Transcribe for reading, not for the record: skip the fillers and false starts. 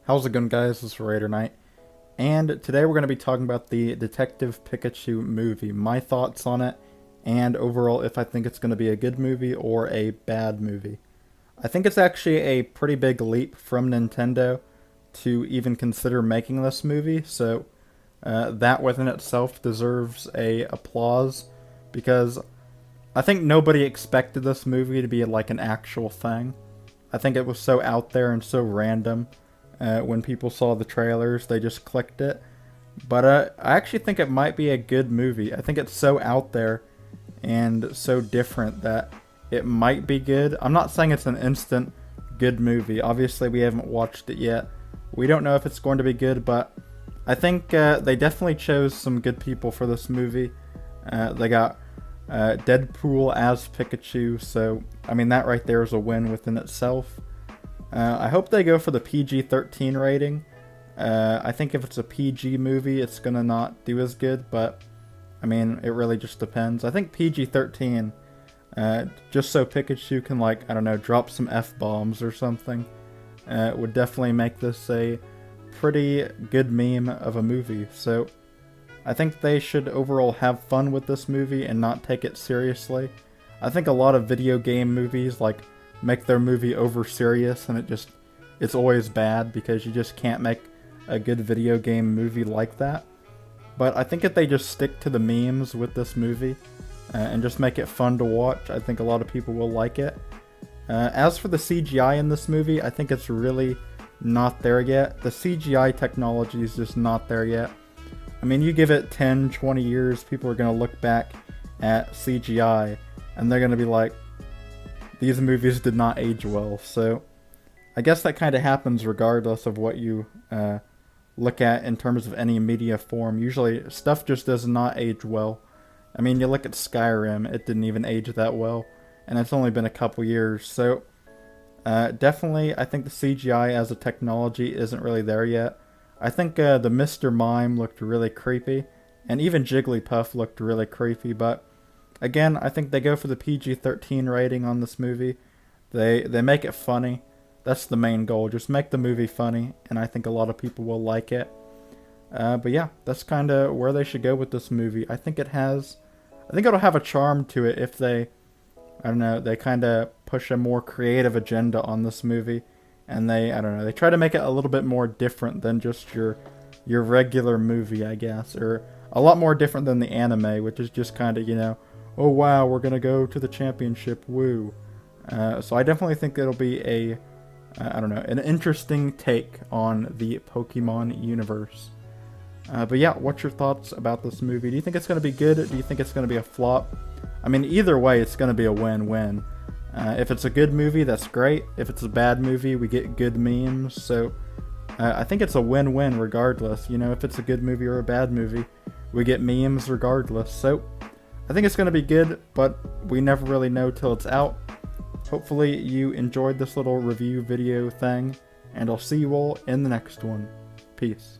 How's it going, guys? This is RaiderKnight, and today we're going to be talking about the Detective Pikachu movie, my thoughts on it, and overall if I think it's going to be a good movie or a bad movie. I think it's actually a pretty big leap from Nintendo to even consider making this movie, so that within itself deserves a applause, because I think nobody expected this movie to be like an actual thing. I think it was so out there and so random. When people saw the trailers, they just clicked it. But I actually think it might be a good movie. I think it's so out there and so different that it might be good. I'm not saying it's an instant good movie. Obviously, we haven't watched it yet. We don't know if it's going to be good, but I think they definitely chose some good people for this movie. They got Deadpool as Pikachu, so I mean that right there is a win within itself. I hope they go for the PG-13 rating. I think if it's a PG movie, it's gonna not do as good, but I mean, it really just depends. I think PG-13, just so Pikachu can, like, I don't know, drop some F-bombs or something, would definitely make this a pretty good meme of a movie. So I think they should overall have fun with this movie and not take it seriously. I think a lot of video game movies, like, make their movie over serious, and it's always bad because you just can't make a good video game movie like that. But I think if they just stick to the memes with this movie and just make it fun to watch, I think a lot of people will like it. As for the CGI in this movie, I think it's really not there yet. The CGI technology is just not there yet. I mean, you give it 10, 20 years, people are going to look back at CGI and they're going to be like, these movies did not age well. So I guess that kind of happens regardless of what you look at in terms of any media form. Usually stuff just does not age well. I mean, you look at Skyrim, it didn't even age that well, and it's only been a couple years. So definitely I think the CGI as a technology isn't really there yet. I think the Mr. Mime looked really creepy, and even Jigglypuff looked really creepy, but again, I think they go for the PG-13 rating on this movie. They make it funny. That's the main goal. Just make the movie funny, and I think a lot of people will like it. But yeah, that's kind of where they should go with this movie. I think it'll have a charm to it if they, I don't know, they kind of push a more creative agenda on this movie, and I don't know, they try to make it a little bit more different than just your regular movie, I guess, or a lot more different than the anime, which is just kind of, you know, oh wow, we're gonna go to the championship, woo. So I definitely think it'll be I don't know, an interesting take on the Pokemon universe. But yeah, what's your thoughts about this movie? Do you think it's gonna be good? Do you think it's gonna be a flop? I mean, either way, it's gonna be a win-win. If it's a good movie, that's great. If it's a bad movie, we get good memes. So I think it's a win-win regardless. You know, if it's a good movie or a bad movie, we get memes regardless. So I think it's going to be good, but we never really know till it's out. Hopefully you enjoyed this little review video thing, and I'll see you all in the next one. Peace.